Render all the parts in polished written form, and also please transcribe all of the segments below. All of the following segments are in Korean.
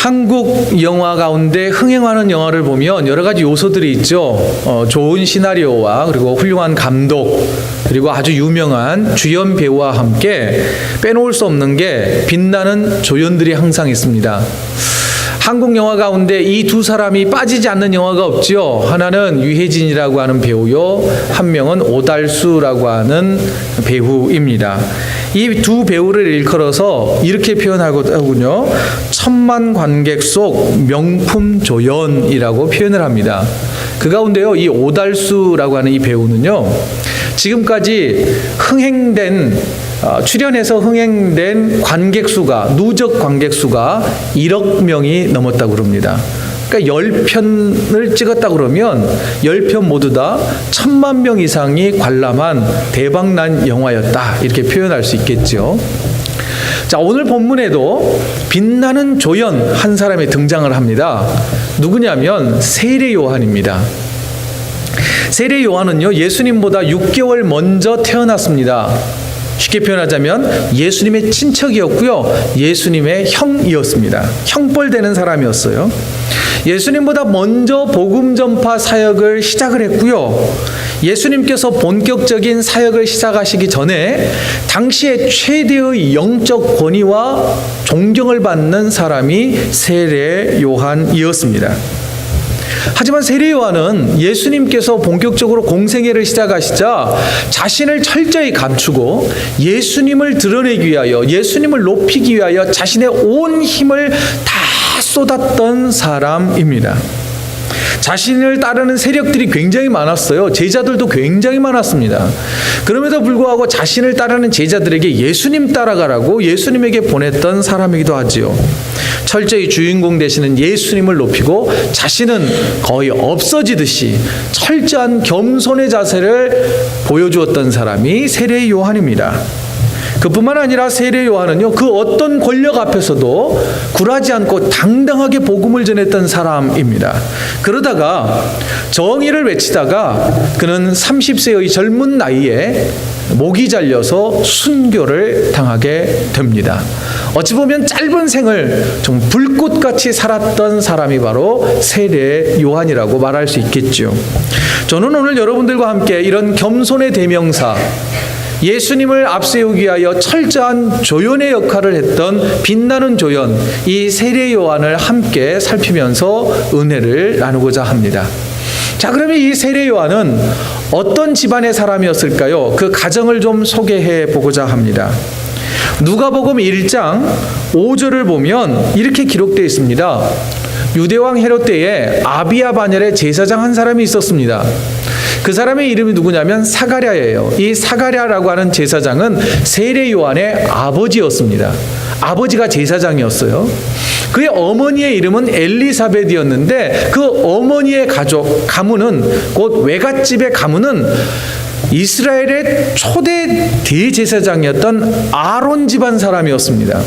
한국 영화 가운데 흥행하는 영화를 보면 여러 가지 요소들이 있죠. 좋은 시나리오와 그리고 훌륭한 감독, 그리고 아주 유명한 주연 배우와 함께 빼놓을 수 없는 게 빛나는 조연들이 항상 있습니다. 한국 영화 가운데 이 두 사람이 빠지지 않는 영화가 없죠. 하나는 유해진이라고 하는 배우요, 한 명은 오달수라고 하는 배우입니다. 이 두 배우를 일컬어서 이렇게 표현하거든요. 천만 관객 속 명품 조연이라고 표현을 합니다. 그 가운데요, 이 오달수라고 하는 이 배우는요, 지금까지 출연해서 흥행된 관객 수가, 누적 관객 수가 1억 명이 넘었다고 그럽니다. 그러니까 10편을 찍었다 그러면 10편 모두 다 1000만 명 이상이 관람한 대박난 영화였다, 이렇게 표현할 수 있겠죠. 자, 오늘 본문에도 빛나는 조연 한 사람이 등장을 합니다. 누구냐면 세례 요한입니다. 세례 요한은요, 예수님보다 6개월 먼저 태어났습니다. 쉽게 표현하자면 예수님의 친척이었고요, 예수님의 형이었습니다. 형벌 되는 사람이었어요. 예수님보다 먼저 복음 전파 사역을 시작을 했고요, 예수님께서 본격적인 사역을 시작하시기 전에 당시의 최대의 영적 권위와 존경을 받는 사람이 세례 요한이었습니다. 하지만 세례 요한은 예수님께서 본격적으로 공생애를 시작하시자 자신을 철저히 감추고 예수님을 드러내기 위하여, 예수님을 높이기 위하여 자신의 온 힘을 다 쏟았던 사람입니다. 자신을 따르는 세력들이 굉장히 많았어요. 제자들도 굉장히 많았습니다. 그럼에도 불구하고 자신을 따르는 제자들에게 예수님 따라가라고 예수님에게 보냈던 사람이기도 하지요. 철저히 주인공 되시는 예수님을 높이고 자신은 거의 없어지듯이 철저한 겸손의 자세를 보여주었던 사람이 세례 요한입니다. 그뿐만 아니라 세례 요한은요, 그 어떤 권력 앞에서도 굴하지 않고 당당하게 복음을 전했던 사람입니다. 그러다가 정의를 외치다가 그는 30세의 젊은 나이에 목이 잘려서 순교를 당하게 됩니다. 어찌 보면 짧은 생을 좀 불꽃같이 살았던 사람이 바로 세례 요한이라고 말할 수 있겠죠. 저는 오늘 여러분들과 함께 이런 겸손의 대명사, 예수님을 앞세우기 위하여 철저한 조연의 역할을 했던 빛나는 조연, 이 세례 요한을 함께 살피면서 은혜를 나누고자 합니다. 자, 그러면 이 세례 요한은 어떤 집안의 사람이었을까요? 그 가정을 좀 소개해 보고자 합니다. 누가복음 1장 5절을 보면 이렇게 기록되어 있습니다. 유대왕 헤롯 때에 아비야 반열에 제사장 한 사람이 있었습니다. 그 사람의 이름이 누구냐면 사가랴예요. 이 사가랴라고 하는 제사장은 세례 요한의 아버지였습니다. 아버지가 제사장이었어요. 그의 어머니의 이름은 엘리사벳이었는데 그 어머니의 가문은, 곧 외갓집의 가문은 이스라엘의 초대 대제사장이었던 아론 집안 사람이었습니다.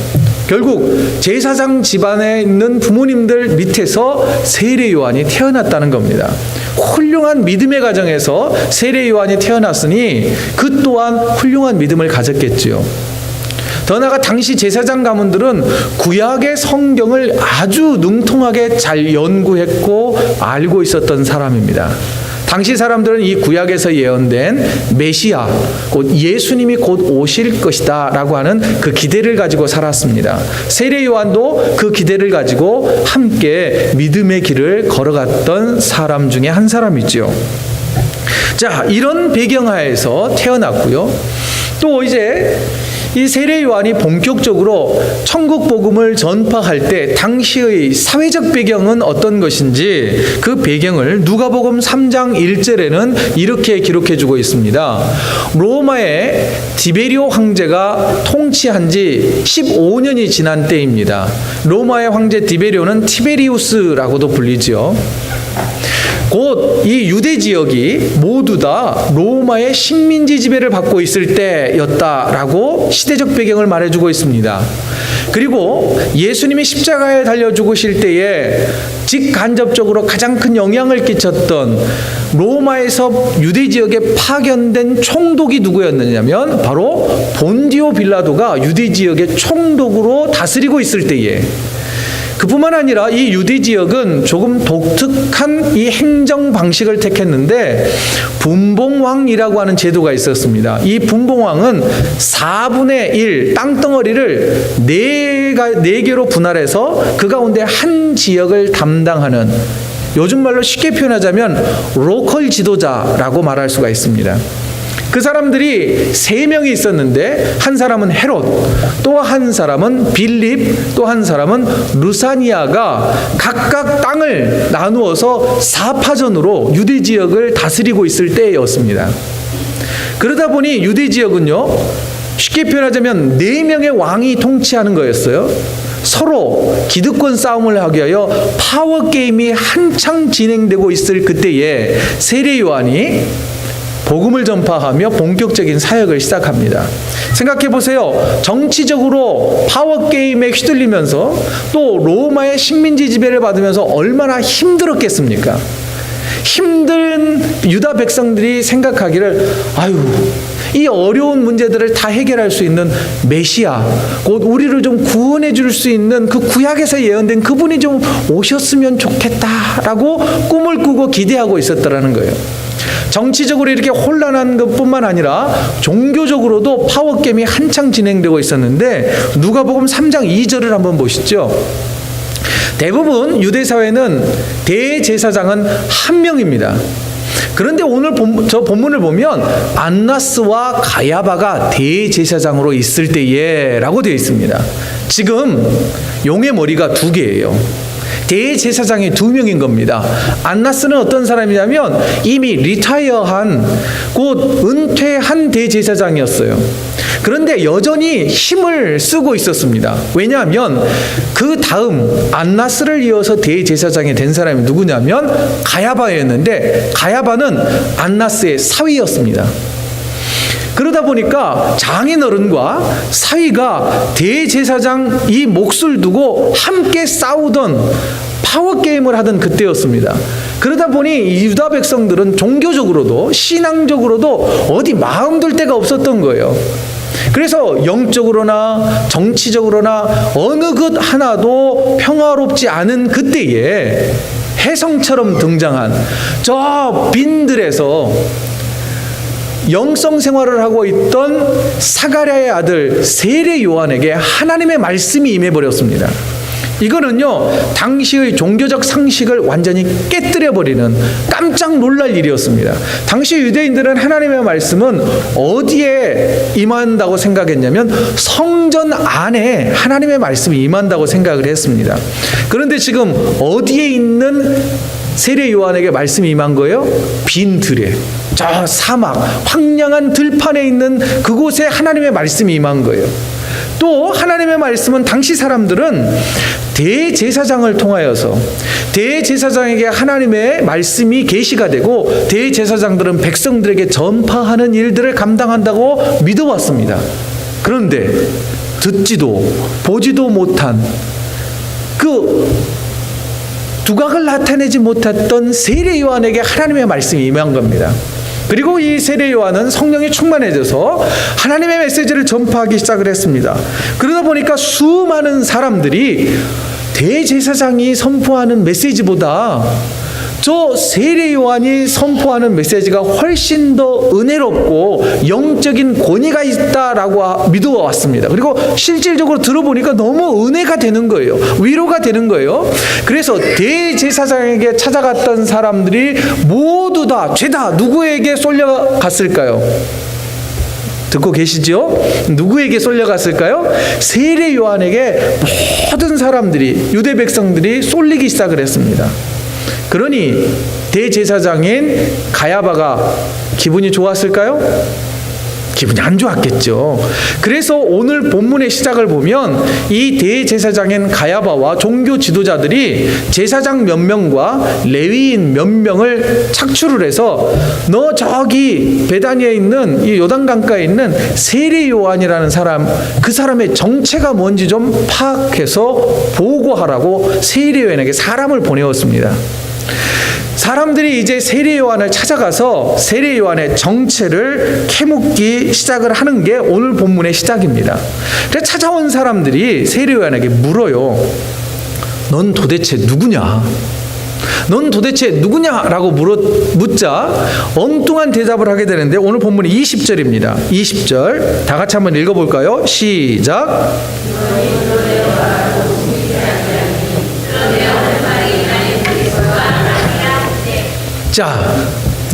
결국 제사장 집안에 있는 부모님들 밑에서 세례 요한이 태어났다는 겁니다. 훌륭한 믿음의 가정에서 세례 요한이 태어났으니 그 또한 훌륭한 믿음을 가졌겠지요. 더 나아가 당시 제사장 가문들은 구약의 성경을 아주 능통하게 잘 연구했고 알고 있었던 사람입니다. 당시 사람들은 이 구약에서 예언된 메시아, 곧 예수님이 곧 오실 것이다 라고 하는 그 기대를 가지고 살았습니다. 세례 요한도 그 기대를 가지고 함께 믿음의 길을 걸어갔던 사람 중에 한 사람이죠. 자, 이런 배경하에서 태어났고요. 또 이제 이 세례 요한이 본격적으로 천국 복음을 전파할 때 당시의 사회적 배경은 어떤 것인지 그 배경을 누가복음 3장 1절에는 이렇게 기록해 주고 있습니다. 로마의 디베리오 황제가 통치한 지 15년이 지난 때입니다. 로마의 황제 디베리오는 티베리우스라고도 불리죠. 곧 이 유대 지역이 모두 다 로마의 식민지 지배를 받고 있을 때였다라고 시대적 배경을 말해주고 있습니다. 그리고 예수님이 십자가에 달려 죽으실 때에 직간접적으로 가장 큰 영향을 끼쳤던 로마에서 유대 지역에 파견된 총독이 누구였느냐면 바로 본디오 빌라도가 유대 지역의 총독으로 다스리고 있을 때에 그뿐만 아니라 이 유대 지역은 조금 독특한 이 행정 방식을 택했는데 분봉왕이라고 하는 제도가 있었습니다. 이 분봉왕은 4분의 1 땅덩어리를 4개로 분할해서 그 가운데 한 지역을 담당하는, 요즘 말로 쉽게 표현하자면 로컬 지도자라고 말할 수가 있습니다. 그 사람들이 3명이 있었는데 한 사람은 헤롯, 또 한 사람은 빌립, 또 한 사람은 루사니아가 각각 땅을 나누어서 4파전으로 유대 지역을 다스리고 있을 때였습니다. 그러다 보니 유대 지역은요, 쉽게 표현하자면 4명의 왕이 통치하는 거였어요. 서로 기득권 싸움을 하기 위하여 파워게임이 한창 진행되고 있을 그때에 세례 요한이 복음을 전파하며 본격적인 사역을 시작합니다. 생각해 보세요. 정치적으로 파워게임에 휘둘리면서 또 로마의 식민지 지배를 받으면서 얼마나 힘들었겠습니까? 힘든 유다 백성들이 생각하기를, 아유, 이 어려운 문제들을 다 해결할 수 있는 메시아, 곧 우리를 좀 구원해 줄 수 있는 그 구약에서 예언된 그분이 좀 오셨으면 좋겠다라고 꿈을 꾸고 기대하고 있었다라는 거예요. 정치적으로 이렇게 혼란한 것뿐만 아니라 종교적으로도 파워게임이 한창 진행되고 있었는데, 누가복음 3장 2절을 한번 보시죠. 대부분 유대 사회는 대제사장은 한 명입니다. 그런데 오늘 저 본문을 보면 안나스와 가야바가 대제사장으로 있을 때에 라고 되어 있습니다. 지금 용의 머리가 2개예요. 대제사장이 2명인 겁니다. 안나스는 어떤 사람이냐면 이미 리타이어한, 곧 은퇴한 대제사장이었어요. 그런데 여전히 힘을 쓰고 있었습니다. 왜냐하면 그 다음 안나스를 이어서 대제사장이 된 사람이 누구냐면 가야바였는데, 가야바는 안나스의 사위였습니다. 그러다 보니까 장인어른과 사위가 대제사장 이 몫을 두고 함께 싸우던, 파워게임을 하던 그때였습니다. 그러다 보니 유다 백성들은 종교적으로도 신앙적으로도 어디 마음 둘 데가 없었던 거예요. 그래서 영적으로나 정치적으로나 어느 것 하나도 평화롭지 않은 그때에 혜성처럼 등장한 저 빈들에서 영성 생활을 하고 있던 사가랴의 아들 세례 요한에게 하나님의 말씀이 임해버렸습니다. 이거는요, 당시의 종교적 상식을 완전히 깨뜨려버리는 깜짝 놀랄 일이었습니다. 당시 유대인들은 하나님의 말씀은 어디에 임한다고 생각했냐면 성전 안에 하나님의 말씀이 임한다고 생각을 했습니다. 그런데 지금 어디에 있는 세례 요한에게 말씀이 임한 거예요? 빈 들에, 저 사막, 황량한 들판에 있는 그곳에 하나님의 말씀이 임한 거예요. 또 하나님의 말씀은 당시 사람들은 대제사장을 통하여서, 대제사장에게 하나님의 말씀이 계시가 되고 대제사장들은 백성들에게 전파하는 일들을 감당한다고 믿어왔습니다. 그런데 듣지도 보지도 못한 그 두각을 나타내지 못했던 세례 요한에게 하나님의 말씀이 임한 겁니다. 그리고 이 세례 요한은 성령이 충만해져서 하나님의 메시지를 전파하기 시작을 했습니다. 그러다 보니까 수많은 사람들이 대제사장이 선포하는 메시지보다 저 세례 요한이 선포하는 메시지가 훨씬 더 은혜롭고 영적인 권위가 있다라고 믿어왔습니다. 그리고 실질적으로 들어보니까 너무 은혜가 되는 거예요. 위로가 되는 거예요. 그래서 대제사장에게 찾아갔던 사람들이 모두 다 죄다 누구에게 쏠려갔을까요? 듣고 계시죠? 누구에게 쏠려갔을까요? 세례 요한에게 모든 사람들이, 유대 백성들이 쏠리기 시작을 했습니다. 그러니 대제사장인 가야바가 기분이 좋았을까요? 기분이 안 좋았겠죠. 그래서 오늘 본문의 시작을 보면 이 대제사장인 가야바와 종교 지도자들이 제사장 몇 명과 레위인 몇 명을 착출을 해서 너 저기 베다니에 있는 이 요단강가에 있는 세례 요한이라는 사람, 그 사람의 정체가 뭔지 좀 파악해서 보고하라고 세례 요한에게 사람을 보내었습니다. 사람들이 이제 세례 요한을 찾아가서 세례 요한의 정체를 캐묻기 시작을 하는 게 오늘 본문의 시작입니다. 그래서 찾아온 사람들이 세례 요한에게 물어요. 넌 도대체 누구냐? 넌 도대체 누구냐라고 묻자 엉뚱한 대답을 하게 되는데 오늘 본문이 20절입니다. 20절 다 같이 한번 읽어볼까요? 시작. 자,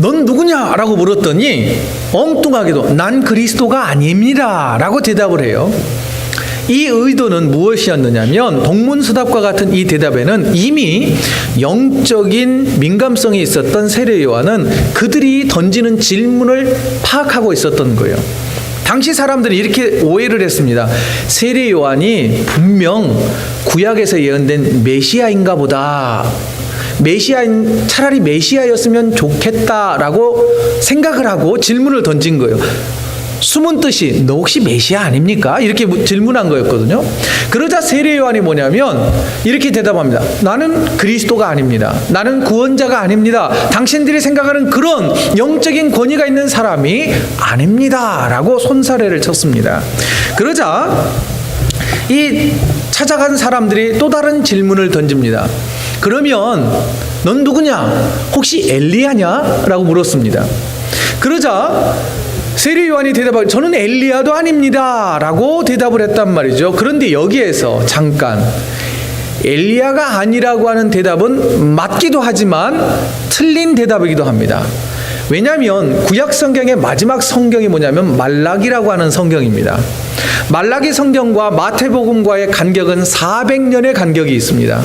넌 누구냐라고 물었더니 엉뚱하게도 난 그리스도가 아닙니다 라고 대답을 해요. 이 의도는 무엇이었느냐면 동문서답과 같은 이 대답에는 이미 영적인 민감성이 있었던 세례 요한은 그들이 던지는 질문을 파악하고 있었던 거예요. 당시 사람들이 이렇게 오해를 했습니다. 세례 요한이 분명 구약에서 예언된 메시아인가 보다. 차라리 메시아였으면 좋겠다라고 생각을 하고 질문을 던진 거예요. 숨은 뜻이 너 혹시 메시아 아닙니까? 이렇게 질문한 거였거든요. 그러자 세례 요한이 뭐냐면 이렇게 대답합니다. 나는 그리스도가 아닙니다. 나는 구원자가 아닙니다. 당신들이 생각하는 그런 영적인 권위가 있는 사람이 아닙니다 라고 손사래를 쳤습니다. 그러자 이 찾아간 사람들이 또 다른 질문을 던집니다. 그러면 넌 누구냐? 혹시 엘리야냐? 라고 물었습니다. 그러자 세례 요한이 대답하고 저는 엘리야도 아닙니다 라고 대답을 했단 말이죠. 그런데 여기에서 잠깐 엘리야가 아니라고 하는 대답은 맞기도 하지만 틀린 대답이기도 합니다. 왜냐하면 구약 성경의 마지막 성경이 뭐냐면 말라기라고 하는 성경입니다. 말라기 성경과 마태복음과의 간격은 400년의 간격이 있습니다.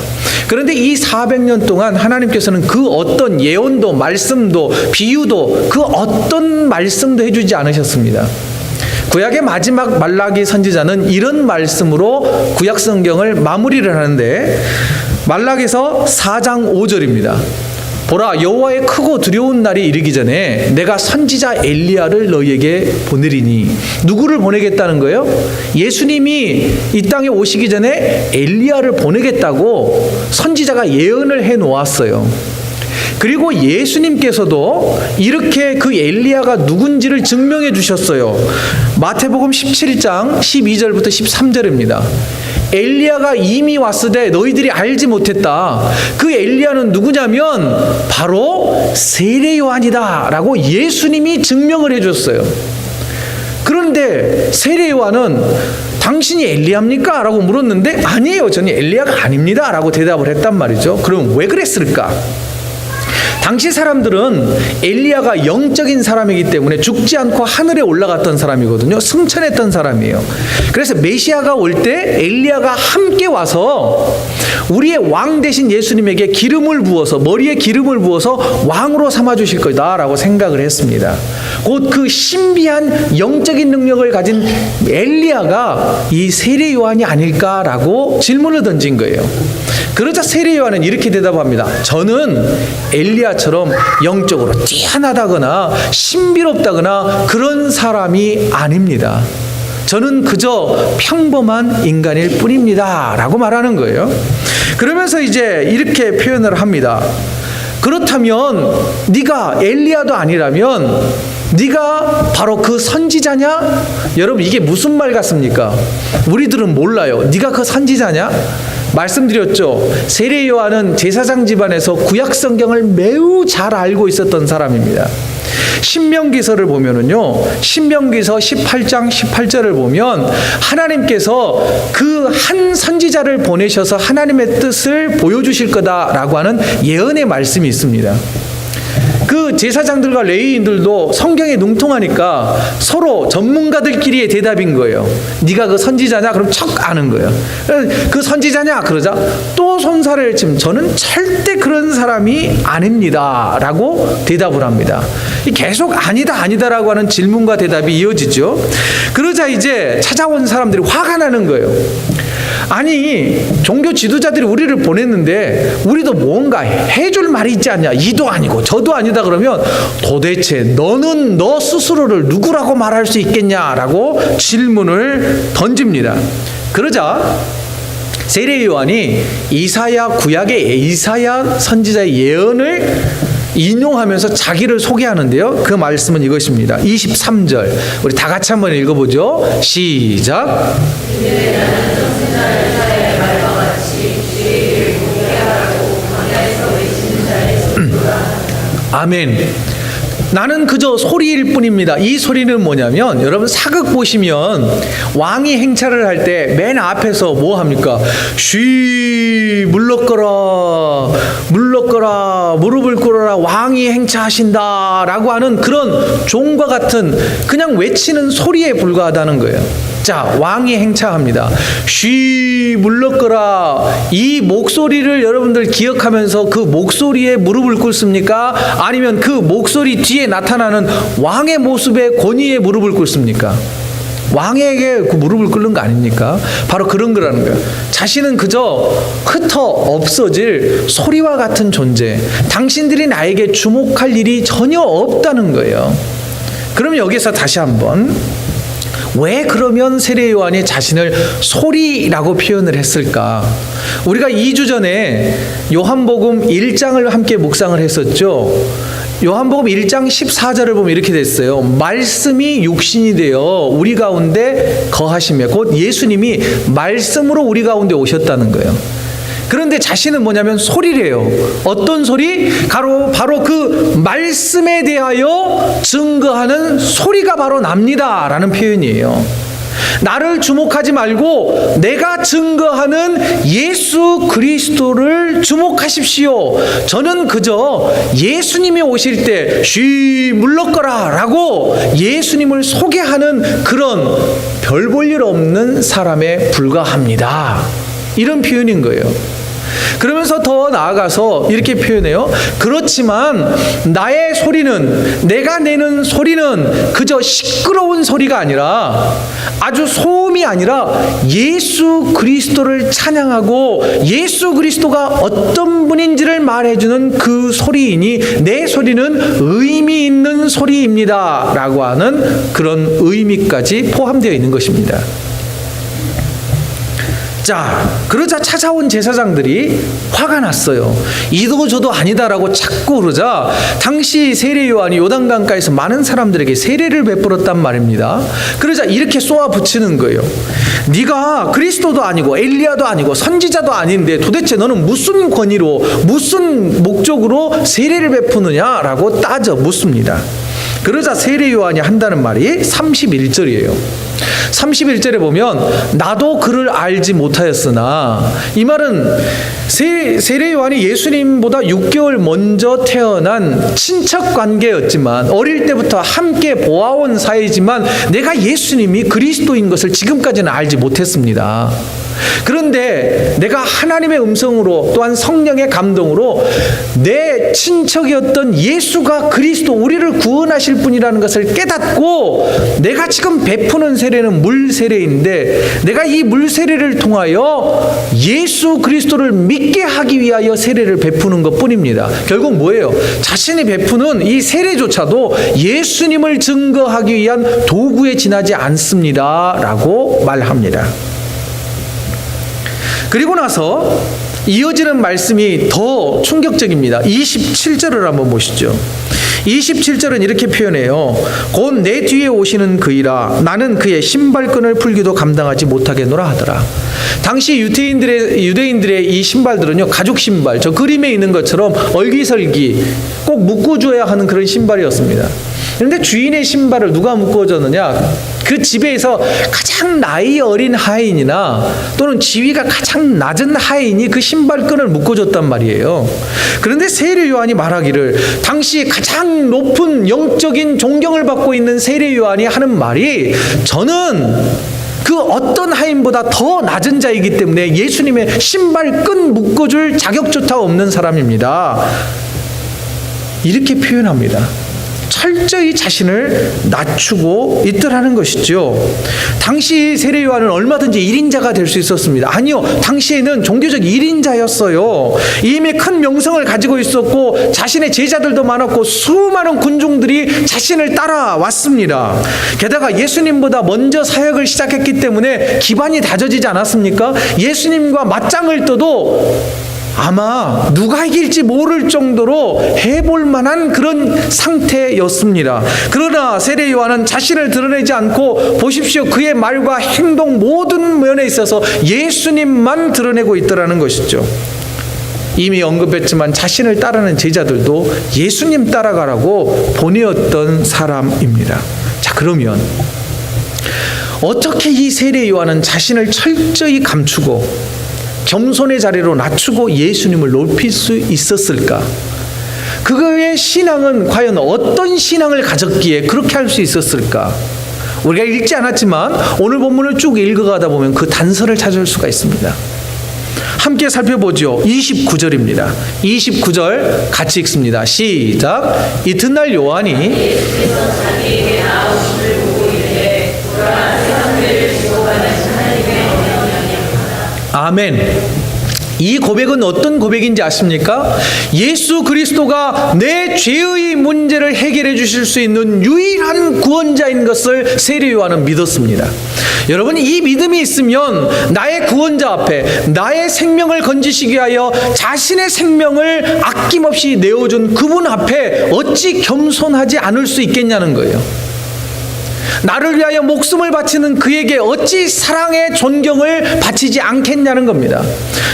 그런데 이 400년 동안 하나님께서는 그 어떤 예언도 말씀도 비유도 그 어떤 말씀도 해주지 않으셨습니다. 구약의 마지막 말라기 선지자는 이런 말씀으로 구약 성경을 마무리를 하는데 말라기서 4장 5절입니다. 보라 여호와의 크고 두려운 날이 이르기 전에 내가 선지자 엘리야를 너희에게 보내리니. 누구를 보내겠다는 거예요? 예수님이 이 땅에 오시기 전에 엘리야를 보내겠다고 선지자가 예언을 해 놓았어요. 그리고 예수님께서도 이렇게 그 엘리야가 누군지를 증명해 주셨어요. 마태복음 17장 12절부터 13절입니다. 엘리야가 이미 왔으되 너희들이 알지 못했다. 그 엘리야는 누구냐면 바로 세례 요한이다 라고 예수님이 증명을 해줬어요. 그런데 세례 요한은 당신이 엘리야입니까? 라고 물었는데 아니에요, 저는 엘리야가 아닙니다 라고 대답을 했단 말이죠. 그럼 왜 그랬을까? 당시 사람들은 엘리야가 영적인 사람이기 때문에 죽지 않고 하늘에 올라갔던 사람이거든요. 승천했던 사람이에요. 그래서 메시아가 올 때 엘리야가 함께 와서 우리의 왕 대신 예수님에게 기름을 부어서 머리에 기름을 부어서 왕으로 삼아주실 거다라고 생각을 했습니다. 곧 그 신비한 영적인 능력을 가진 엘리야가 이 세례 요한이 아닐까라고 질문을 던진 거예요. 그러자 세례 요한은 이렇게 대답합니다. 저는 엘리야처럼 영적으로 뛰어나다거나 신비롭다거나 그런 사람이 아닙니다. 저는 그저 평범한 인간일 뿐입니다 라고 말하는 거예요. 그러면서 이제 이렇게 표현을 합니다. 그렇다면 네가 엘리야도 아니라면 네가 바로 그 선지자냐? 여러분 이게 무슨 말 같습니까? 우리들은 몰라요. 네가 그 선지자냐? 말씀드렸죠. 세례 요한은 제사장 집안에서 구약 성경을 매우 잘 알고 있었던 사람입니다. 신명기서를 보면은요, 신명기서 18장 18절을 보면 하나님께서 그 한 선지자를 보내셔서 하나님의 뜻을 보여주실 거다라고 하는 예언의 말씀이 있습니다. 그 제사장들과 레위인들도 성경에 능통하니까 서로 전문가들끼리의 대답인 거예요. 네가 그 선지자냐? 그럼 척 아는 거예요. 그 선지자냐? 그러자 또 손사래를 치면 저는 절대 그런 사람이 아닙니다 라고 대답을 합니다. 계속 아니다라고 하는 질문과 대답이 이어지죠. 그러자 이제 찾아온 사람들이 화가 나는 거예요. 아니 종교 지도자들이 우리를 보냈는데 우리도 뭔가 해줄 말이 있지 않냐. 이도 아니고 저도 아니다 그러면 도대체 너는 너 스스로를 누구라고 말할 수 있겠냐라고 질문을 던집니다. 그러자 세례 요한이 이사야 구약의 이사야 선지자의 예언을 인용하면서 자기를 소개하는데요. 그 말씀은 이것입니다. 23절 우리 다 같이 한번 읽어보죠. 시작. 아멘. 나는 그저 소리일 뿐입니다. 이 소리는 뭐냐면, 여러분 사극 보시면 왕이 행차를 할 때 맨 앞에서 뭐 합니까? 쉬, 물러거라, 물러거라, 무릎을 꿇어라, 왕이 행차하신다 라고 하는 그런 종과 같은 그냥 외치는 소리에 불과하다는 거예요. 자, 왕이 행차합니다. 쉬, 물러거라. 이 목소리를 여러분들 기억하면서 그 목소리에 무릎을 꿇습니까? 아니면 그 목소리 뒤에 나타나는 왕의 모습에 권위에 무릎을 꿇습니까? 왕에게 그 무릎을 꿇는 거 아닙니까? 바로 그런 거라는 거예요. 자신은 그저 흩어 없어질 소리와 같은 존재, 당신들이 나에게 주목할 일이 전혀 없다는 거예요. 그럼 여기서 다시 한번, 왜 그러면 세례 요한이 자신을 소리라고 표현을 했을까? 우리가 2주 전에 요한복음 1장을 함께 묵상을 했었죠. 요한복음 1장 14절을 보면 이렇게 됐어요. 말씀이 육신이 되어 우리 가운데 거하시며, 곧 예수님이 말씀으로 우리 가운데 오셨다는 거예요. 그런데 자신은 뭐냐면 소리래요. 어떤 소리? 바로 그 말씀에 대하여 증거하는 소리가 바로 납니다 라는 표현이에요. 나를 주목하지 말고 내가 증거하는 예수 그리스도를 주목하십시오. 저는 그저 예수님이 오실 때 쉬, 물러거라 라고 예수님을 소개하는 그런 별 볼 일 없는 사람에 불과합니다. 이런 표현인 거예요. 그러면서 더 나아가서 이렇게 표현해요. 그렇지만 나의 소리는, 내가 내는 소리는 그저 시끄러운 소리가 아니라, 아주 소음이 아니라 예수 그리스도를 찬양하고 예수 그리스도가 어떤 분인지를 말해주는 그 소리이니 내 소리는 의미 있는 소리입니다 라고 하는 그런 의미까지 포함되어 있는 것입니다. 자, 그러자 찾아온 제사장들이 화가 났어요. 이도 저도 아니다라고 자꾸 그러자 당시 세례 요한이 요단강가에서 많은 사람들에게 세례를 베풀었단 말입니다. 그러자 이렇게 쏘아 붙이는 거예요. 네가 그리스도도 아니고 엘리야도 아니고 선지자도 아닌데 도대체 너는 무슨 권위로, 무슨 목적으로 세례를 베푸느냐라고 따져 묻습니다. 그러자 세례 요한이 한다는 말이 31절이에요. 31절에 보면 나도 그를 알지 못하였으나, 이 말은 세례 요한이 예수님보다 6개월 먼저 태어난 친척 관계였지만, 어릴 때부터 함께 보아온 사이지만 내가 예수님이 그리스도인 것을 지금까지는 알지 못했습니다. 그런데 내가 하나님의 음성으로 또한 성령의 감동으로 내 친척이었던 예수가 그리스도, 우리를 구원하실 분이라는 것을 깨닫고, 내가 지금 베푸는 세례는 물 세례인데 내가 이 물 세례를 통하여 예수 그리스도를 믿게 하기 위하여 세례를 베푸는 것 뿐입니다. 결국 뭐예요? 자신이 베푸는 이 세례조차도 예수님을 증거하기 위한 도구에 지나지 않습니다 라고 말합니다. 그리고 나서 이어지는 말씀이 더 충격적입니다. 27절을 한번 보시죠. 27절은 이렇게 표현해요. 곧 내 뒤에 오시는 그이라 나는 그의 신발끈을 풀기도 감당하지 못하겠노라 하더라. 당시 유대인들의 이 신발들은요, 가죽 신발, 저 그림에 있는 것처럼 얼기설기 꼭 묶어줘야 하는 그런 신발이었습니다. 그런데 주인의 신발을 누가 묶어줬느냐? 그 집에서 가장 나이 어린 하인이나 또는 지위가 가장 낮은 하인이 그 신발끈을 묶어줬단 말이에요. 그런데 세례 요한이 말하기를, 당시 가장 높은 영적인 존경을 받고 있는 세례 요한이 하는 말이, 저는 그 어떤 하인보다 더 낮은 자이기 때문에 예수님의 신발끈 묶어줄 자격조차 없는 사람입니다. 이렇게 표현합니다. 철저히 자신을 낮추고 있더라는 것이죠. 당시 세례 요한은 얼마든지 1인자가 될 수 있었습니다. 아니요, 당시에는 종교적 1인자였어요. 이미 큰 명성을 가지고 있었고 자신의 제자들도 많았고 수많은 군중들이 자신을 따라왔습니다. 게다가 예수님보다 먼저 사역을 시작했기 때문에 기반이 다져지지 않았습니까? 예수님과 맞짱을 떠도 아마 누가 이길지 모를 정도로 해볼 만한 그런 상태였습니다. 그러나 세례 요한은 자신을 드러내지 않고 보십시오, 그의 말과 행동 모든 면에 있어서 예수님만 드러내고 있더라는 것이죠. 이미 언급했지만 자신을 따르는 제자들도 예수님 따라가라고 보내었던 사람입니다. 자, 그러면 어떻게 이 세례 요한은 자신을 철저히 감추고 겸손의 자리로 낮추고 예수님을 높일 수 있었을까? 그의 신앙은 과연 어떤 신앙을 가졌기에 그렇게 할 수 있었을까? 우리가 읽지 않았지만 오늘 본문을 쭉 읽어가다 보면 그 단서를 찾을 수가 있습니다. 함께 살펴보죠. 29절입니다. 29절 같이 읽습니다. 시작. 이튿날 요한이 아멘. 이 고백은 어떤 고백인지 아십니까? 예수 그리스도가 내 죄의 문제를 해결해 주실 수 있는 유일한 구원자인 것을 세례 요한은 믿었습니다. 여러분, 이 믿음이 있으면 나의 구원자 앞에 나의 생명을 건지시기 위하여 자신의 생명을 아낌없이 내어준 그분 앞에 어찌 겸손하지 않을 수 있겠냐는 거예요. 나를 위하여 목숨을 바치는 그에게 어찌 사랑의 존경을 바치지 않겠냐는 겁니다.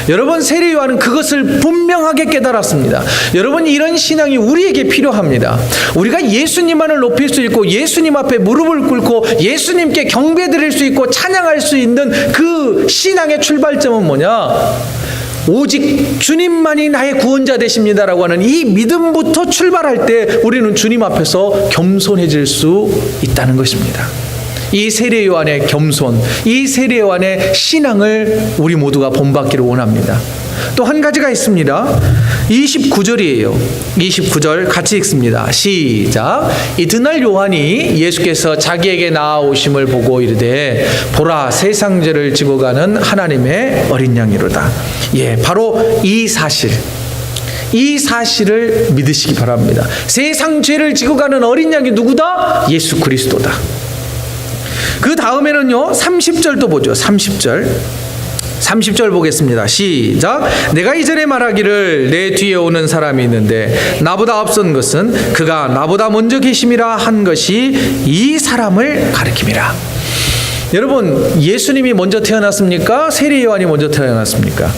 여러분, 세례 요한은 그것을 분명하게 깨달았습니다. 여러분, 이런 신앙이 우리에게 필요합니다. 우리가 예수님만을 높일 수 있고 예수님 앞에 무릎을 꿇고 예수님께 경배드릴 수 있고 찬양할 수 있는 그 신앙의 출발점은 뭐냐? 오직 주님만이 나의 구원자 되십니다라고 하는 이 믿음부터 출발할 때 우리는 주님 앞에서 겸손해질 수 있다는 것입니다. 이 세례 요한의 겸손, 이 세례 요한의 신앙을 우리 모두가 본받기를 원합니다. 또 한 가지가 있습니다. 29절이에요. 29절 같이 읽습니다. 시작. 이튿날 요한이 예수께서 자기에게 나아오심을 보고 이르되 보라, 세상 죄를 지고 가는 하나님의 어린 양이로다. 예, 바로 이 사실을 믿으시기 바랍니다. 세상 죄를 지고 가는 어린 양이 누구다? 예수 그리스도다. 그 다음에는요, 30절도 보죠. 30절 보겠습니다. 시작. 내가 이전에 말하기를 내 뒤에 오는 사람이 있는데 나보다 앞선 것은 그가 나보다 먼저 계심이라 한 것이 이 사람을 가리킴이라. 여러분, 예수님이 먼저 태어났습니까? 세례 요한이 먼저 태어났습니까?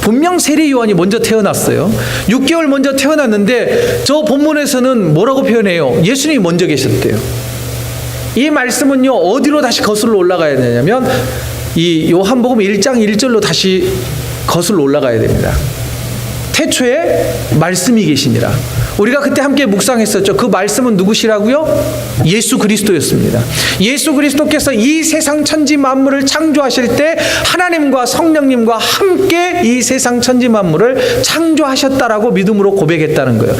분명 세례 요한이 먼저 태어났어요. 6개월 먼저 태어났는데 저 본문에서는 뭐라고 표현해요? 예수님이 먼저 계셨대요. 이 말씀은요, 어디로 다시 거슬러 올라가야 되냐면 이 요한복음 1장 1절로 다시 거슬러 올라가야 됩니다. 태초에 말씀이 계시니라. 우리가 그때 함께 묵상했었죠. 그 말씀은 누구시라고요? 예수 그리스도였습니다. 예수 그리스도께서 이 세상 천지 만물을 창조하실 때 하나님과 성령님과 함께 이 세상 천지 만물을 창조하셨다라고 믿음으로 고백했다는 거예요.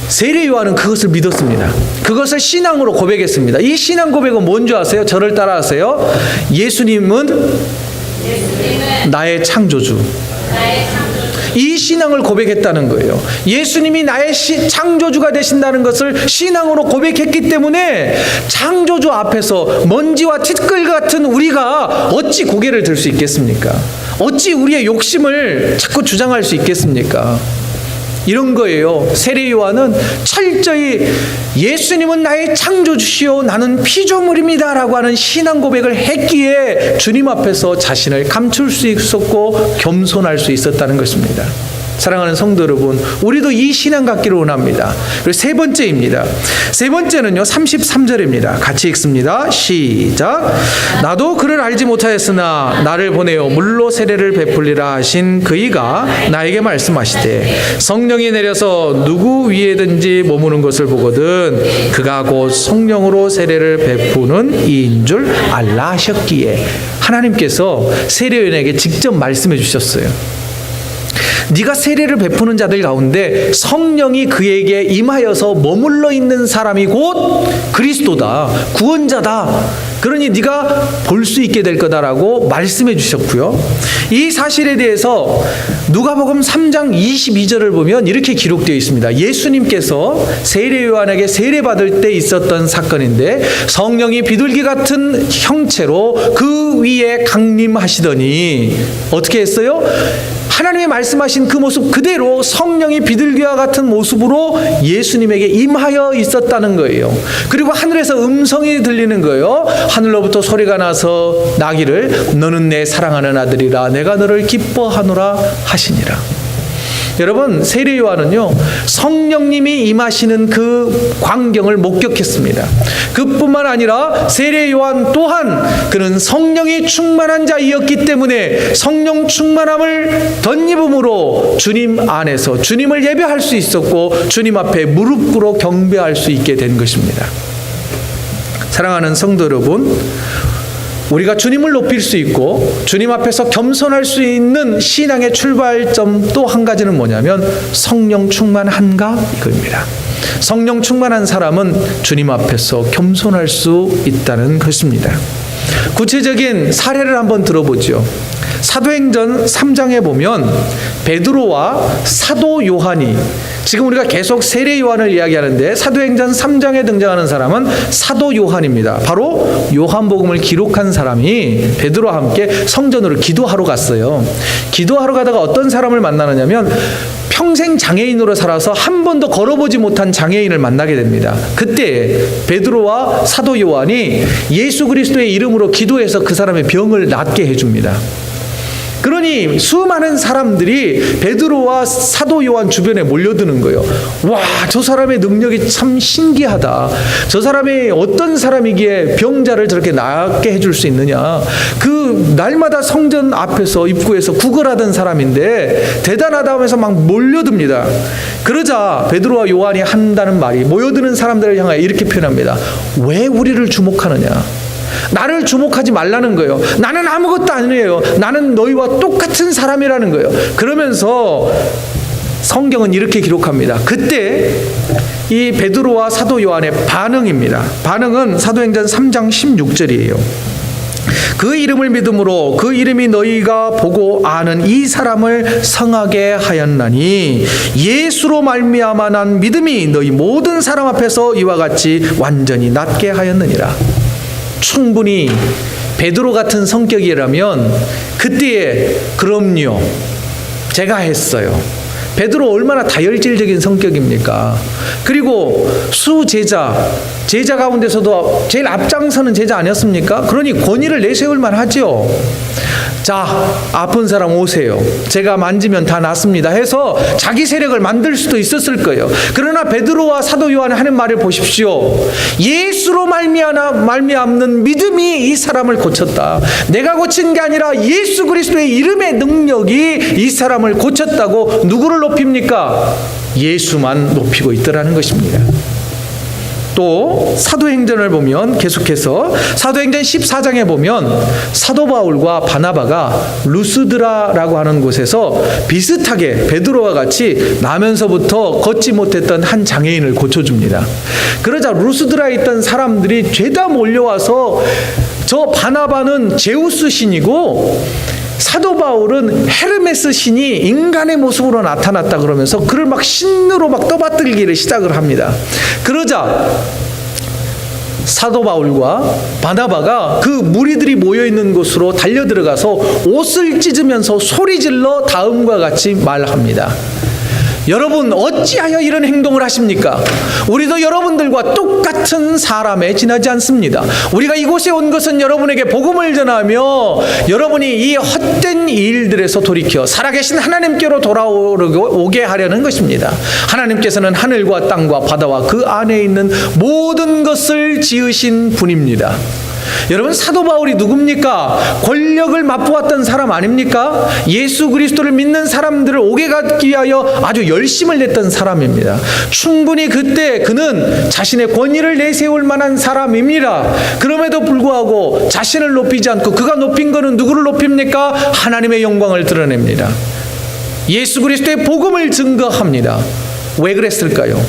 세례 요한은 그것을 믿었습니다. 그것을 신앙으로 고백했습니다. 이 신앙 고백은 뭔지 아세요? 저를 따라하세요. 예수님은 나의 창조주. 이 신앙을 고백했다는 거예요. 예수님이 나의 창조주가 되신다는 것을 신앙으로 고백했기 때문에 창조주 앞에서 먼지와 티끌 같은 우리가 어찌 고개를 들 수 있겠습니까? 어찌 우리의 욕심을 자꾸 주장할 수 있겠습니까? 이런 거예요. 세례 요한은 철저히 예수님은 나의 창조주시오, 나는 피조물입니다 라고 하는 신앙 고백을 했기에 주님 앞에서 자신을 감출 수 있었고 겸손할 수 있었다는 것입니다. 사랑하는 성도 여러분, 우리도 이 신앙 갖기를 원합니다. 그리고 세 번째입니다. 세 번째는요, 33절입니다. 같이 읽습니다. 시작. 나도 그를 알지 못하였으나 나를 보내어 물로 세례를 베풀리라 하신 그이가 나에게 말씀하시되 성령이 내려서 누구 위에든지 머무는 것을 보거든 그가 곧 성령으로 세례를 베푸는 이인 줄 알라 하셨기에. 하나님께서 세례요한에게 직접 말씀해 주셨어요. 네가 세례를 베푸는 자들 가운데 성령이 그에게 임하여서 머물러 있는 사람이 곧 그리스도다, 구원자다. 그러니 네가 볼 수 있게 될 거다라고 말씀해 주셨고요. 이 사실에 대해서 누가복음 3장 22절을 보면 이렇게 기록되어 있습니다. 예수님께서 세례 요한에게 세례받을 때 있었던 사건인데 성령이 비둘기 같은 형체로 그 위에 강림하시더니 어떻게 했어요? 하나님이 말씀하신 그 모습 그대로 성령이 비둘기와 같은 모습으로 예수님에게 임하여 있었다는 거예요. 그리고 하늘에서 음성이 들리는 거예요. 하늘로부터 소리가 나서 나기를 너는 내 사랑하는 아들이라 내가 너를 기뻐하노라 하시니라. 여러분, 세례 요한은요, 성령님이 임하시는 그 광경을 목격했습니다. 그뿐만 아니라 세례 요한 또한 그는 성령이 충만한 자이었기 때문에 성령 충만함을 덧입음으로 주님 안에서 주님을 예배할 수 있었고 주님 앞에 무릎 꿇어 경배할 수 있게 된 것입니다. 사랑하는 성도 여러분, 우리가 주님을 높일 수 있고 주님 앞에서 겸손할 수 있는 신앙의 출발점 또 한 가지는 뭐냐면 성령 충만한가 이겁니다. 성령 충만한 사람은 주님 앞에서 겸손할 수 있다는 것입니다. 구체적인 사례를 한번 들어보죠. 사도행전 3장에 보면 베드로와 사도 요한이, 지금 우리가 계속 세례 요한을 이야기하는데 사도행전 3장에 등장하는 사람은 사도 요한입니다. 바로 요한복음을 기록한 사람이 베드로와 함께 성전으로 기도하러 갔어요. 기도하러 가다가 어떤 사람을 만나느냐면 평생 장애인으로 살아서 한 번도 걸어보지 못한 장애인을 만나게 됩니다. 그때 베드로와 사도 요한이 예수 그리스도의 이름으로 기도해서 그 사람의 병을 낫게 해줍니다. 그러니 수많은 사람들이 베드로와 사도 요한 주변에 몰려드는 거예요. 와, 저 사람의 능력이 참 신기하다. 저 사람이 어떤 사람이기에 병자를 저렇게 낫게 해줄 수 있느냐. 그 날마다 성전 앞에서 입구에서 구걸하던 사람인데 대단하다 하면서 막 몰려듭니다. 그러자 베드로와 요한이 한다는 말이 모여드는 사람들을 향하여 이렇게 표현합니다. 왜 우리를 주목하느냐. 나를 주목하지 말라는 거예요. 나는 아무것도 아니에요. 나는 너희와 똑같은 사람이라는 거예요. 그러면서 성경은 이렇게 기록합니다. 그때 이 베드로와 사도 요한의 반응입니다. 반응은 사도행전 3장 16절이에요. 그 이름을 믿음으로 그 이름이 너희가 보고 아는 이 사람을 성하게 하였나니 예수로 말미암아 난 믿음이 너희 모든 사람 앞에서 이와 같이 완전히 낫게 하였느니라. 충분히 베드로 같은 성격이라면 그때에 그럼요, 제가 했어요. 베드로 얼마나 다혈질적인 성격입니까? 그리고 제자 가운데서도 제일 앞장서는 제자 아니었습니까? 그러니 권위를 내세울 만하죠. 자, 아픈 사람 오세요. 제가 만지면 다 낫습니다 해서 자기 세력을 만들 수도 있었을 거예요. 그러나 베드로와 사도 요한이 하는 말을 보십시오. 예수로 말미암는 믿음이 이 사람을 고쳤다. 내가 고친 게 아니라 예수 그리스도의 이름의 능력이 이 사람을 고쳤다고 누구를 높입니까? 예수만 높이고 있더라는 것입니다. 또 사도행전을 보면 계속해서 사도행전 14장에 보면 사도 바울과 바나바가 루스드라라고 하는 곳에서 비슷하게 베드로와 같이 나면서부터 걷지 못했던 한 장애인을 고쳐줍니다. 그러자 루스드라에 있던 사람들이 죄다 몰려와서 저 바나바는 제우스 신이고 사도 바울은 헤르메스 신이 인간의 모습으로 나타났다 그러면서 그를 막 신으로 막 떠받들기를 시작을 합니다. 그러자 사도 바울과 바나바가 그 무리들이 모여있는 곳으로 달려들어가서 옷을 찢으면서 소리질러 다음과 같이 말합니다. 여러분 어찌하여 이런 행동을 하십니까? 우리도 여러분들과 똑같은 사람에 지나지 않습니다. 우리가 이곳에 온 것은 여러분에게 복음을 전하며 여러분이 이 헛된 일들에서 돌이켜 살아계신 하나님께로 돌아오게 하려는 것입니다. 하나님께서는 하늘과 땅과 바다와 그 안에 있는 모든 것을 지으신 분입니다. 여러분 사도 바울이 누굽니까? 권력을 맛보았던 사람 아닙니까? 예수 그리스도를 믿는 사람들을 오게 하기 위하여 아주 열심을 냈던 사람입니다. 충분히 그때 그는 자신의 권위를 내세울 만한 사람입니다. 그럼에도 불구하고 자신을 높이지 않고 그가 높인 것은 누구를 높입니까? 하나님의 영광을 드러냅니다. 예수 그리스도의 복음을 증거합니다. 왜 그랬을까요?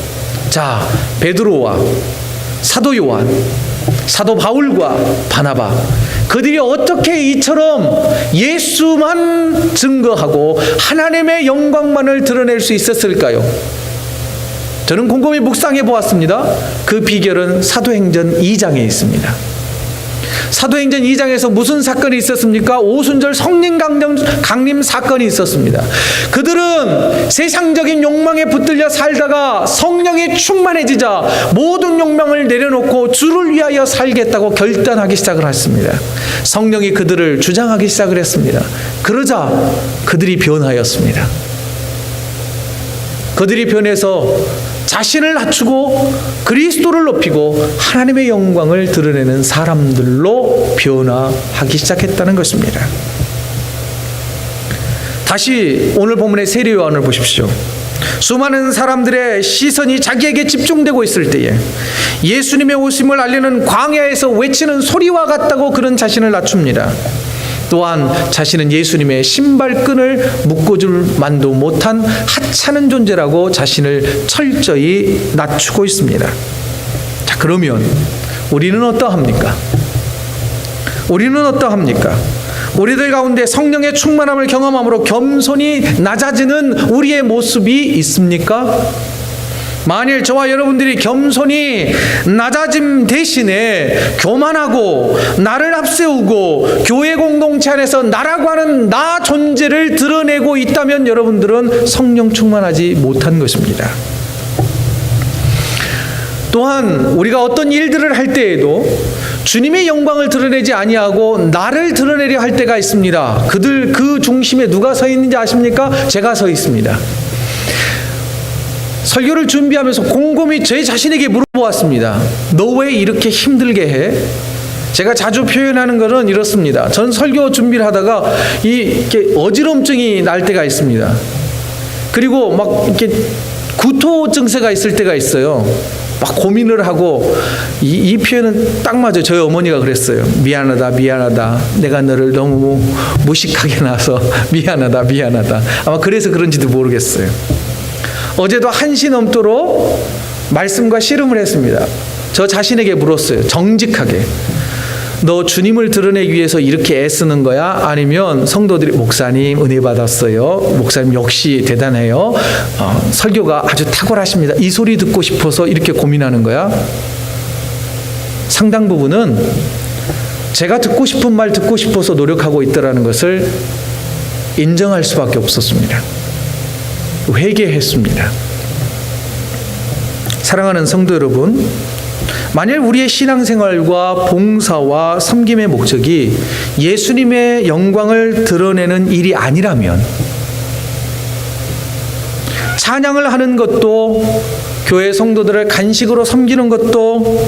자, 베드로와 사도 요한, 사도 바울과 바나바, 그들이 어떻게 이처럼 예수만 증거하고 하나님의 영광만을 드러낼 수 있었을까요? 저는 곰곰이 묵상해 보았습니다. 그 비결은 사도행전 2장에 있습니다. 사도행전 2장에서 무슨 사건이 있었습니까? 오순절 성령 강림 사건이 있었습니다. 그들은 세상적인 욕망에 붙들려 살다가 성령이 충만해지자 모든 욕망을 내려놓고 주를 위하여 살겠다고 결단하기 시작을 했습니다. 성령이 그들을 주장하기 시작을 했습니다. 그러자 그들이 변하였습니다. 그들이 변해서 자신을 낮추고 그리스도를 높이고 하나님의 영광을 드러내는 사람들로 변화하기 시작했다는 것입니다. 다시 오늘 본문의 세례 요한을 보십시오. 수많은 사람들의 시선이 자기에게 집중되고 있을 때에 예수님의 오심을 알리는 광야에서 외치는 소리와 같다고 그런 자신을 낮춥니다. 또한 자신은 예수님의 신발끈을 묶어줄 만도 못한 하찮은 존재라고 자신을 철저히 낮추고 있습니다. 자, 그러면 우리는 어떠합니까? 우리들 가운데 성령의 충만함을 경험함으로 겸손히 낮아지는 우리의 모습이 있습니까? 만일 저와 여러분들이 겸손히 낮아짐 대신에 교만하고 나를 앞세우고 교회 공동체 안에서 나라고 하는 나 존재를 드러내고 있다면 여러분들은 성령 충만하지 못한 것입니다. 또한 우리가 어떤 일들을 할 때에도 주님의 영광을 드러내지 아니하고 나를 드러내려 할 때가 있습니다. 그 중심에 누가 서 있는지 아십니까? 제가 서 있습니다. 설교를 준비하면서 곰곰이 제 자신에게 물어보았습니다. 너 왜 이렇게 힘들게 해? 제가 자주 표현하는 것은 이렇습니다. 전 설교 준비를 하다가 이렇게 어지럼증이 날 때가 있습니다. 그리고 막 이렇게 구토 증세가 있을 때가 있어요. 막 고민을 하고 이 표현은 딱 맞아요. 저희 어머니가 그랬어요. 미안하다. 내가 너를 너무 무식하게 낳아서 미안하다. 아마 그래서 그런지도 모르겠어요. 어제도 1시 넘도록 말씀과 씨름을 했습니다. 저 자신에게 물었어요. 정직하게. 너 주님을 드러내기 위해서 이렇게 애쓰는 거야? 아니면 성도들이 목사님 은혜 받았어요. 목사님 역시 대단해요. 설교가 아주 탁월하십니다. 이 소리 듣고 싶어서 이렇게 고민하는 거야? 상당 부분은 제가 듣고 싶은 말 듣고 싶어서 노력하고 있다는 것을 인정할 수밖에 없었습니다. 회개했습니다. 사랑하는 성도 여러분, 만일 우리의 신앙생활과 봉사와 섬김의 목적이 예수님의 영광을 드러내는 일이 아니라면 찬양을 하는 것도 교회 성도들을 간식으로 섬기는 것도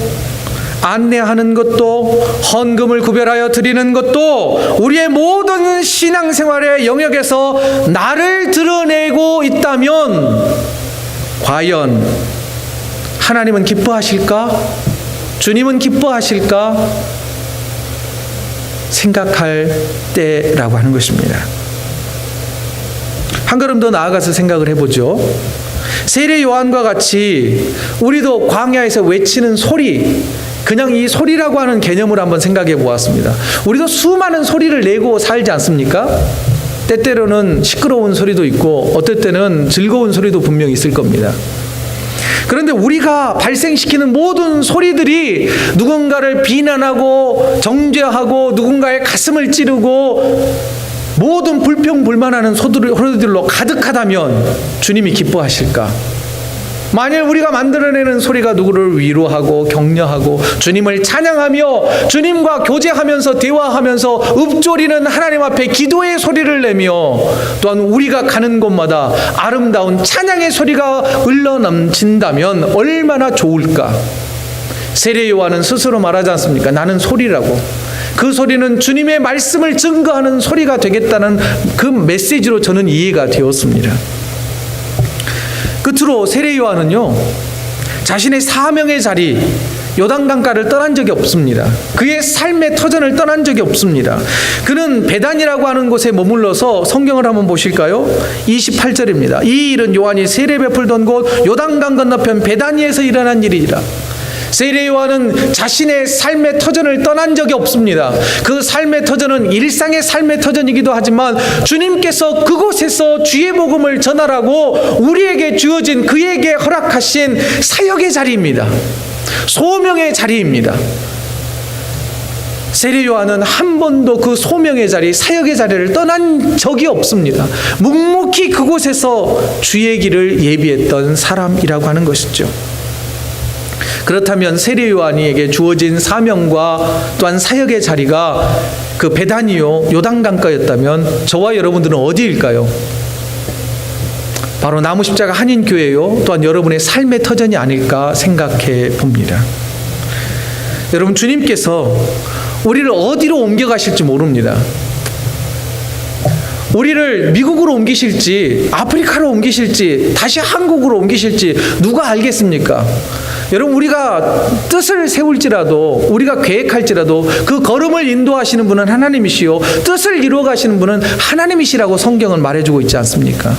안내하는 것도 헌금을 구별하여 드리는 것도 우리의 모든 신앙생활의 영역에서 나를 드러내고 있다면 과연 하나님은 기뻐하실까? 주님은 기뻐하실까? 생각할 때라고 하는 것입니다. 한 걸음 더 나아가서 생각을 해보죠. 세례 요한과 같이 우리도 광야에서 외치는 소리, 그냥 이 소리라고 하는 개념을 한번 생각해 보았습니다. 우리도 수많은 소리를 내고 살지 않습니까? 때때로는 시끄러운 소리도 있고 어떨 때는 즐거운 소리도 분명히 있을 겁니다. 그런데 우리가 발생시키는 모든 소리들이 누군가를 비난하고 정죄하고 누군가의 가슴을 찌르고 모든 불평불만하는 소리들로 가득하다면 주님이 기뻐하실까? 만일 우리가 만들어내는 소리가 누구를 위로하고 격려하고 주님을 찬양하며 주님과 교제하면서 대화하면서 읊조리는 하나님 앞에 기도의 소리를 내며 또한 우리가 가는 곳마다 아름다운 찬양의 소리가 흘러넘친다면 얼마나 좋을까? 세례 요한은 스스로 말하지 않습니까? 나는 소리라고. 그 소리는 주님의 말씀을 증거하는 소리가 되겠다는 그 메시지로 저는 이해가 되었습니다. 끝으로 세례 요한은요, 자신의 사명의 자리 요단강가를 떠난 적이 없습니다. 그의 삶의 터전을 떠난 적이 없습니다. 그는 베단이라고 하는 곳에 머물러서 성경을 한번 보실까요? 28절입니다. 이 일은 요한이 세례 베풀던 곳 요단강 건너편 베다니에서 일어난 일이라. 세례 요한은 자신의 삶의 터전을 떠난 적이 없습니다. 그 삶의 터전은 일상의 삶의 터전이기도 하지만 주님께서 그곳에서 주의 복음을 전하라고 우리에게 주어진 그에게 허락하신 사역의 자리입니다. 소명의 자리입니다. 세례 요한은 한 번도 그 소명의 자리, 사역의 자리를 떠난 적이 없습니다. 묵묵히 그곳에서 주의 길을 예비했던 사람이라고 하는 것이죠. 그렇다면 세례 요한에게 주어진 사명과 또한 사역의 자리가 그 베다니요 요단강가였다면 저와 여러분들은 어디일까요? 바로 나무 십자가 한인교회요, 또한 여러분의 삶의 터전이 아닐까 생각해 봅니다. 여러분, 주님께서 우리를 어디로 옮겨가실지 모릅니다. 우리를 미국으로 옮기실지, 아프리카로 옮기실지, 다시 한국으로 옮기실지 누가 알겠습니까? 여러분, 우리가 뜻을 세울지라도, 우리가 계획할지라도 그 걸음을 인도하시는 분은 하나님이시요 뜻을 이루어 가시는 분은 하나님이시라고 성경은 말해주고 있지 않습니까?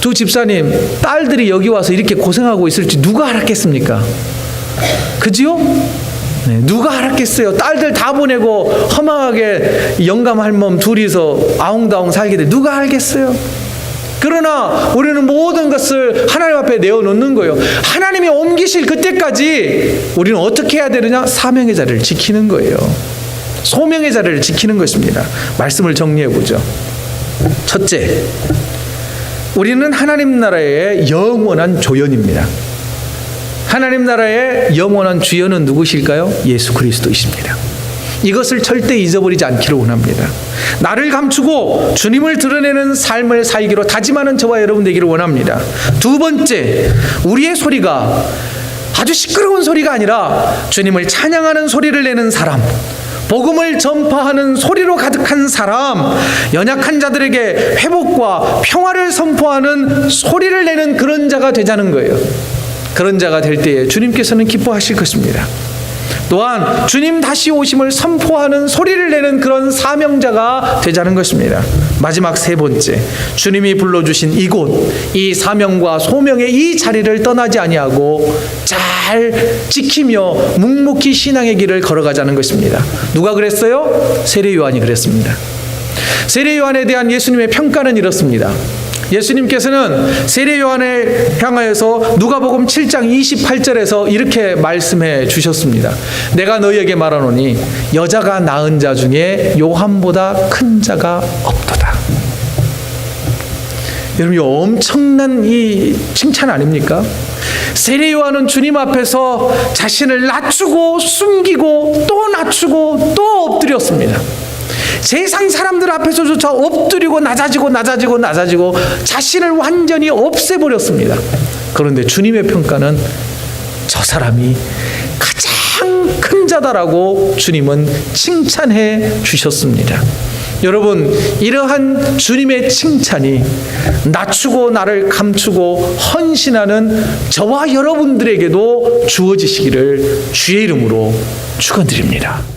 두 집사님 딸들이 여기 와서 이렇게 고생하고 있을지 누가 알았겠습니까? 그지요? 네, 누가 알았겠어요? 딸들 다 보내고 허망하게 영감 할멈 둘이서 아웅다웅 살게 돼 누가 알겠어요? 그러나 우리는 모든 것을 하나님 앞에 내어놓는 거예요. 하나님이 옮기실 그때까지 우리는 어떻게 해야 되느냐? 사명의 자리를 지키는 거예요. 소명의 자리를 지키는 것입니다. 말씀을 정리해 보죠. 첫째, 우리는 하나님 나라의 영원한 조연입니다. 하나님 나라의 영원한 주연은 누구실까요? 예수 그리스도이십니다. 이것을 절대 잊어버리지 않기를 원합니다. 나를 감추고 주님을 드러내는 삶을 살기로 다짐하는 저와 여러분 되기를 원합니다. 두 번째, 우리의 소리가 아주 시끄러운 소리가 아니라 주님을 찬양하는 소리를 내는 사람, 복음을 전파하는 소리로 가득한 사람, 연약한 자들에게 회복과 평화를 선포하는 소리를 내는 그런 자가 되자는 거예요. 그런 자가 될 때에 주님께서는 기뻐하실 것입니다. 또한 주님 다시 오심을 선포하는 소리를 내는 그런 사명자가 되자는 것입니다. 마지막 세 번째, 주님이 불러주신 이곳, 이 사명과 소명의 이 자리를 떠나지 아니하고 잘 지키며 묵묵히 신앙의 길을 걸어가자는 것입니다. 누가 그랬어요? 세례 요한이 그랬습니다. 세례 요한에 대한 예수님의 평가는 이렇습니다. 예수님께서는 세례 요한을 향하여서 누가복음 7장 28절에서 이렇게 말씀해 주셨습니다. 내가 너희에게 말하노니 여자가 낳은 자 중에 요한보다 큰 자가 없도다. 여러분, 이 엄청난 이 칭찬 아닙니까? 세례 요한은 주님 앞에서 자신을 낮추고 숨기고 또 낮추고 또 엎드렸습니다. 세상 사람들 앞에서조차 엎드리고 낮아지고 자신을 완전히 없애버렸습니다. 그런데 주님의 평가는 저 사람이 가장 큰 자다라고 주님은 칭찬해 주셨습니다. 여러분, 이러한 주님의 칭찬이 낮추고 나를 감추고 헌신하는 저와 여러분들에게도 주어지시기를 주의 이름으로 축원드립니다.